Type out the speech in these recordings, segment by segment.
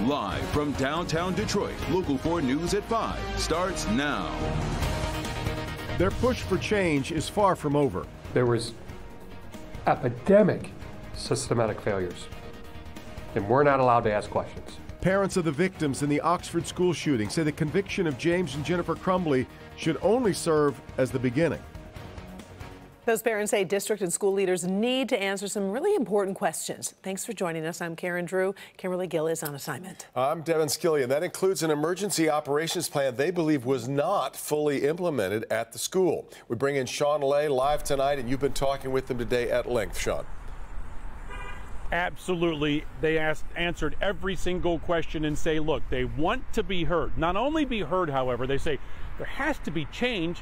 Live from downtown Detroit, Local 4 News at 5 starts now. Their push for change is far from over. There was epidemic systematic failures, and we're not allowed to ask questions. Parents of the victims in the Oxford school shooting say the conviction of James and Jennifer Crumbley should only serve as the beginning. Those parents say district and school leaders need to answer some really important questions. Thanks for joining us. I'm Karen Drew. Kimberly Gill is on assignment. I'm Devin Skillian. That includes an emergency operations plan they believe was not fully implemented at the school. We bring in Sean Lay live tonight, and you've been talking with them today at length, Sean. Absolutely. They answered every single question and say, look, they want to be heard. Not only be heard, however, they say there has to be change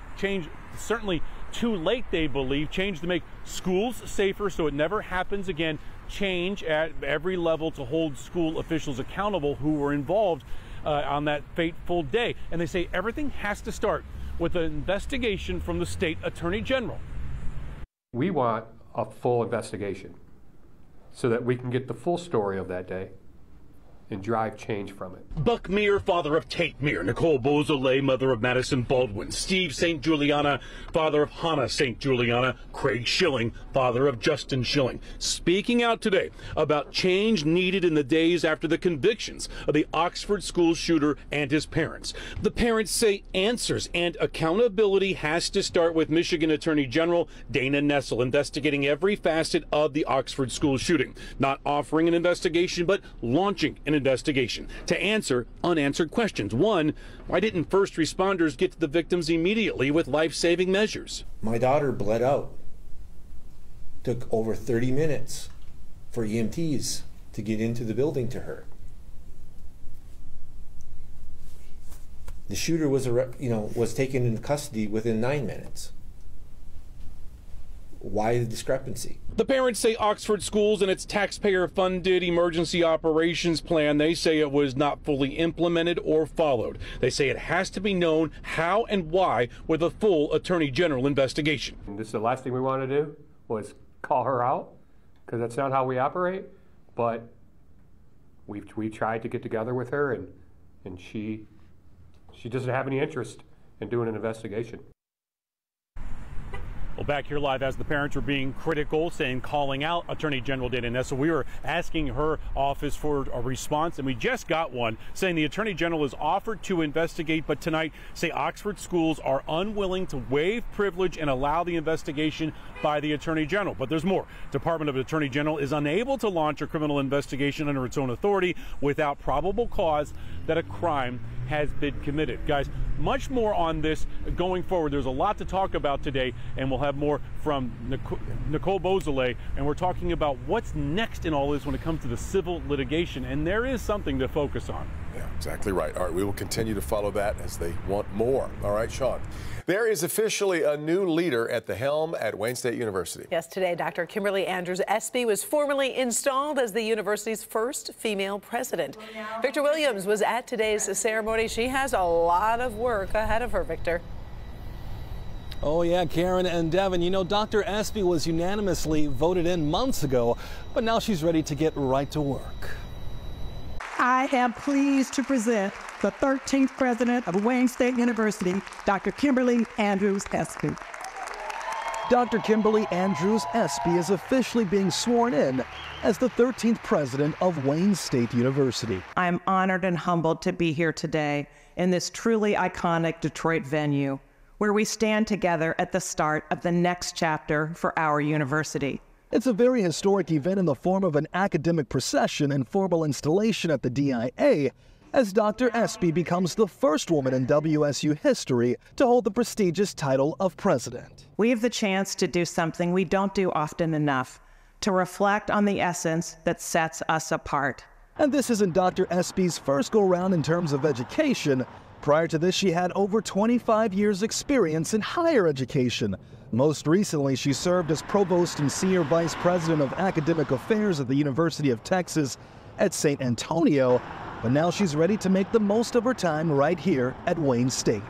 certainly too late, they believe, change to make schools safer so it never happens again, change at every level to hold school officials accountable who were involved on that fateful day. And they say everything has to start with an investigation from the state attorney general. We want a full investigation so that we can get the full story of that day and drive change from it. Buck Meir, father of Tate Meir. Nicole Beausoleil, mother of Madison Baldwin. Steve St. Juliana, father of Hannah St. Juliana. Craig Schilling, father of Justin Schilling. Speaking out today about change needed in the days after the convictions of the Oxford school shooter and his parents. The parents say answers and accountability has to start with Michigan Attorney General Dana Nessel investigating every facet of the Oxford school shooting. Not offering an investigation, but launching an investigation to answer unanswered questions. One, why didn't first responders get to the victims immediately with life-saving measures? My daughter bled out. Took over 30 minutes for EMTs to get into the building to her. The shooter was taken into custody within 9 minutes. Why the discrepancy? The parents say Oxford Schools and its taxpayer-funded emergency operations plan, they say it was not fully implemented or followed. They say it has to be known how and why with a full Attorney General investigation. And this is the last thing we want to do was call her out, because that's not how we operate. But we tried to get together with her, and she doesn't have any interest in doing an investigation. Well, back here live as the parents were being critical, calling out Attorney General Dana Nessel. We were asking her office for a response, and we just got one saying the Attorney General has offered to investigate, but tonight say Oxford schools are unwilling to waive privilege and allow the investigation by the Attorney General. But there's more. Department of Attorney General is unable to launch a criminal investigation under its own authority without probable cause that a crime has been committed. Guys, much more on this going forward. There's a lot to talk about today, and we'll have more from Nicole Beausoleil, and we're talking about what's next in all this when it comes to the civil litigation, and there is something to focus on. Yeah, exactly right. All right, we will continue to follow that as they want more. All right, Sean. There is officially a new leader at the helm at Wayne State University. Yes, today, Dr. Kimberly Andrews Espy was formally installed as the university's first female president. Victor Williams was at today's ceremony. She has a lot of work ahead of her, Victor. Oh yeah, Karen and Devin, you know, Dr. Espy was unanimously voted in months ago, but now she's ready to get right to work. I am pleased to present the 13th president of Wayne State University, Dr. Kimberly Andrews Espy. Dr. Kimberly Andrews Espy is officially being sworn in as the 13th president of Wayne State University. I'm honored and humbled to be here today in this truly iconic Detroit venue, where we stand together at the start of the next chapter for our university. It's a very historic event in the form of an academic procession and formal installation at the DIA, as Dr. Espy becomes the first woman in WSU history to hold the prestigious title of president. We have the chance to do something we don't do often enough, to reflect on the essence that sets us apart. And this isn't Dr. Espy's first go-round in terms of education. Prior to this, she had over 25 years' experience in higher education. Most recently, she served as provost and senior vice president of academic affairs at the University of Texas at San Antonio, but now she's ready to make the most of her time right here at Wayne State.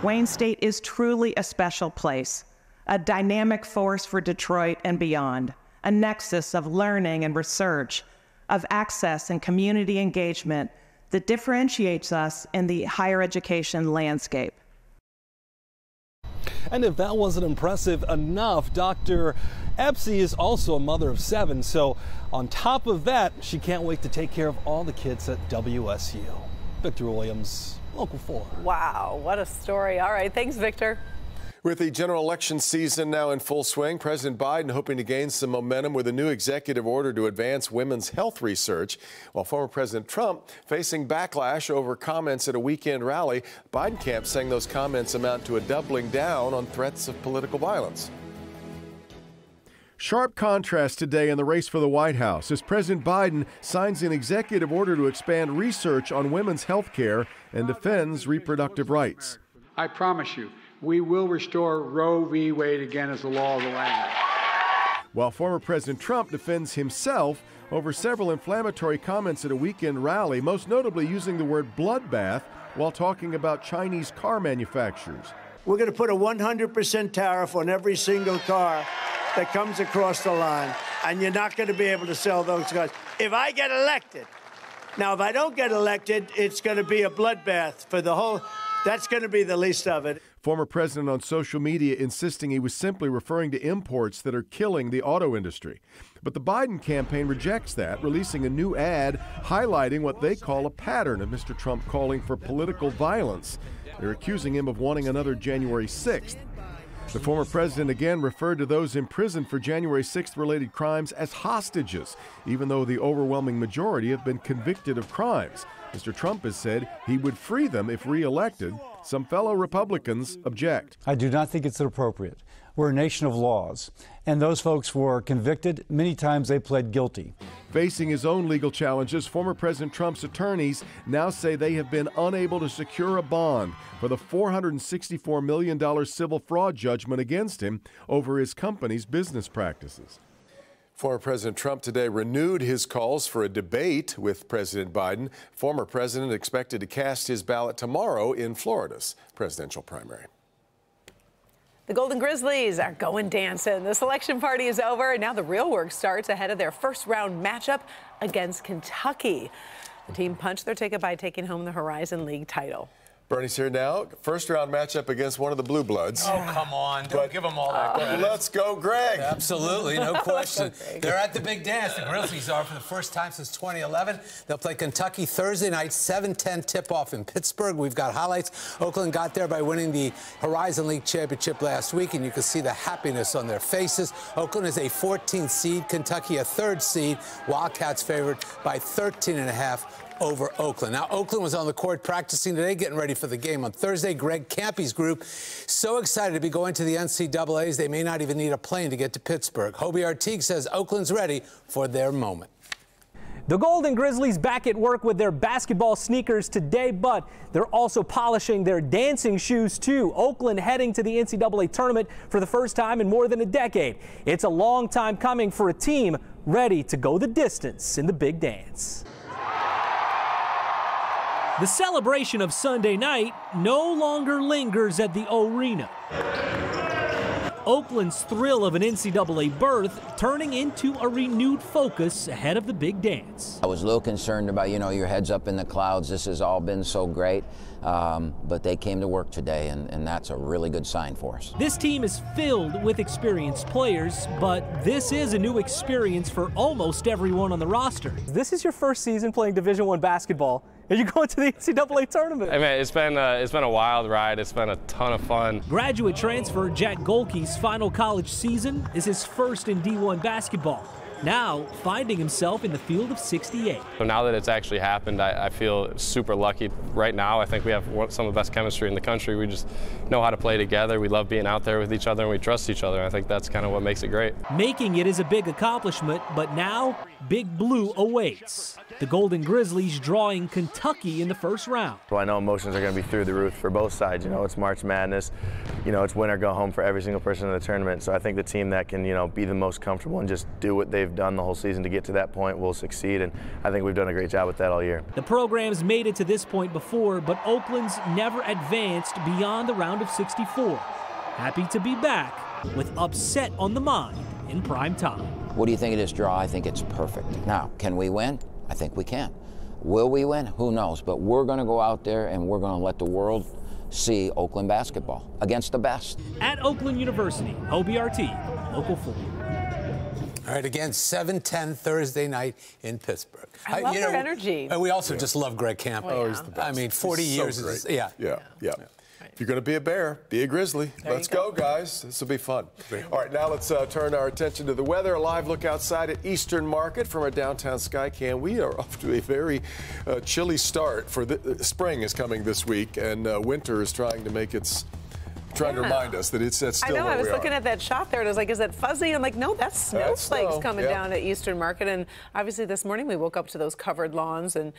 Wayne State is truly a special place, a dynamic force for Detroit and beyond, a nexus of learning and research, of access and community engagement that differentiates us in the higher education landscape. And if that wasn't impressive enough, Dr. Epsy is also a mother of 7. So on top of that, she can't wait to take care of all the kids at WSU. Victor Williams, Local 4. Wow, what a story. All right, thanks, Victor. With the general election season now in full swing, President Biden hoping to gain some momentum with a new executive order to advance women's health research, while former President Trump facing backlash over comments at a weekend rally. Biden camp saying those comments amount to a doubling down on threats of political violence. Sharp contrast today in the race for the White House as President Biden signs an executive order to expand research on women's health care and defends reproductive rights. I promise you, we will restore Roe v. Wade again as the law of the land. While former President Trump defends himself over several inflammatory comments at a weekend rally, most notably using the word bloodbath while talking about Chinese car manufacturers. We're going to put a 100% tariff on every single car that comes across the line, and you're not going to be able to sell those cars. If I get elected, now if I don't get elected, it's going to be a bloodbath for the whole, that's going to be the least of it. Former president on social media insisting he was simply referring to imports that are killing the auto industry. But the Biden campaign rejects that, releasing a new ad highlighting what they call a pattern of Mr. Trump calling for political violence. They're accusing him of wanting another January 6th. The former president again referred to those imprisoned for January 6th related crimes as hostages, even though the overwhelming majority have been convicted of crimes. Mr. Trump has said he would free them if reelected. Some fellow Republicans object. I do not think it's appropriate. We're a nation of laws, and those folks were convicted. Many times they pled guilty. Facing his own legal challenges, former President Trump's attorneys now say they have been unable to secure a bond for the $464 million civil fraud judgment against him over his company's business practices. Former President Trump today renewed his calls for a debate with President Biden. Former president expected to cast his ballot tomorrow in Florida's presidential primary. The Golden Grizzlies are going dancing. The selection party is over, and now the real work starts ahead of their first-round matchup against Kentucky. The team punched their ticket by taking home the Horizon League title. Bernie's here now. First-round matchup against one of the Blue Bloods. Oh, come on. Don't give them all that credit. Let's go, Greg. Absolutely, no question. They're at the big dance. The Grizzlies are for the first time since 2011. They'll play Kentucky Thursday night, 7:10 tip-off in Pittsburgh. We've got highlights. Oakland got there by winning the Horizon League championship last week, and you can see the happiness on their faces. Oakland is a 14th seed, Kentucky a 3rd seed. Wildcats favored by 13.5 over Oakland. Now, Oakland was on the court practicing today, getting ready for the game on Thursday. Greg Campy's group so excited to be going to the NCAAs, they may not even need a plane to get to Pittsburgh. Hobie Artigue says Oakland's ready for their moment. The Golden Grizzlies back at work with their basketball sneakers today, but they're also polishing their dancing shoes too. Oakland heading to the NCAA tournament for the first time in more than a decade. It's a long time coming for a team ready to go the distance in the big dance. The celebration of Sunday night no longer lingers at the arena. Oakland's thrill of an NCAA berth turning into a renewed focus ahead of the big dance. I was a little concerned about, your head's up in the clouds. This has all been so great, but they came to work today, and that's a really good sign for us. This team is filled with experienced players, but this is a new experience for almost everyone on the roster. This is your first season playing Division I basketball. Are you going to the NCAA tournament? I mean, it's been a wild ride. It's been a ton of fun. Graduate transfer Jack Golke's final college season is his first in D1 basketball. Now finding himself in the field of 68. So now that it's actually happened, I feel super lucky. Right now, I think we have some of the best chemistry in the country. We just know how to play together. We love being out there with each other, and we trust each other. I think that's kind of what makes it great. Making it is a big accomplishment, but now Big Blue awaits. The Golden Grizzlies drawing Kentucky in the first round. Well, I know emotions are going to be through the roof for both sides. It's March Madness. It's win or go home for every single person in the tournament. So I think the team that can, be the most comfortable and just do what they've done the whole season to get to that point will succeed. And I think we've done a great job with that all year. The program's made it to this point before, but Oakland's never advanced beyond the round of 64. Happy to be back with upset on the mind in prime time. What do you think of this draw? I think it's perfect. Now, can we win? I think we can. Will we win? Who knows? But we're going to go out there and we're going to let the world see Oakland basketball against the best. At Oakland University, OBRT, Local 4. All right, again, 7:10 Thursday night in Pittsburgh. I love their energy. And we also just love Greg Camp. Oh, he's the best. I mean, 40 He's so years is, great. Yeah. If you're going to be a Bear, be a Grizzly. Let's go, guys. This will be fun. All right, now let's turn our attention to the weather. A live look outside at Eastern Market from our downtown Skycam. We are off to a very chilly start. For the spring is coming this week, and winter is trying to make its. Trying to remind us that that's still where we are. I was looking at that shot there, and I was like, is that fuzzy? I'm like, no, that's snowflakes coming down at Eastern Market. And obviously this morning we woke up to those covered lawns and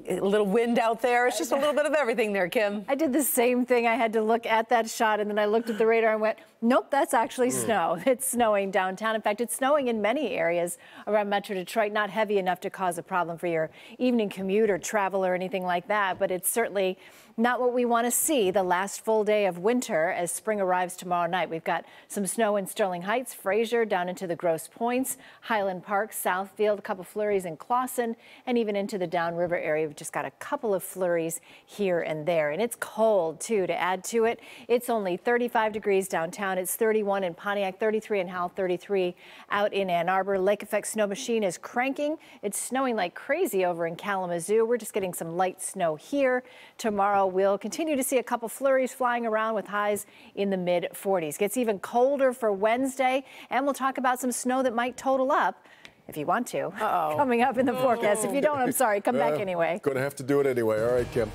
a little wind out there. It's just a little bit of everything there, Kim. I did the same thing. I had to look at that shot, and then I looked at the radar and went, nope, that's actually snow. It's snowing downtown. In fact, it's snowing in many areas around Metro Detroit, not heavy enough to cause a problem for your evening commute or travel or anything like that, but it's certainly not what we want to see the last full day of winter as spring arrives tomorrow night. We've got some snow in Sterling Heights, Fraser, down into the Grosse Pointes, Highland Park, Southfield, a couple flurries in Clawson, and even into the downriver area. We've just got a couple of flurries here and there. And it's cold, too, to add to it. It's only 35 degrees downtown. It's 31 in Pontiac, 33 in Howell, 33 out in Ann Arbor. Lake Effect Snow Machine is cranking. It's snowing like crazy over in Kalamazoo. We're just getting some light snow here. Tomorrow, we'll continue to see a couple flurries flying around with highs in the mid-40s. Gets even colder for Wednesday, and we'll talk about some snow that might total up, if you want to, coming up in the forecast. If you don't, I'm sorry, come back anyway. Going to have to do it anyway. All right, Kim.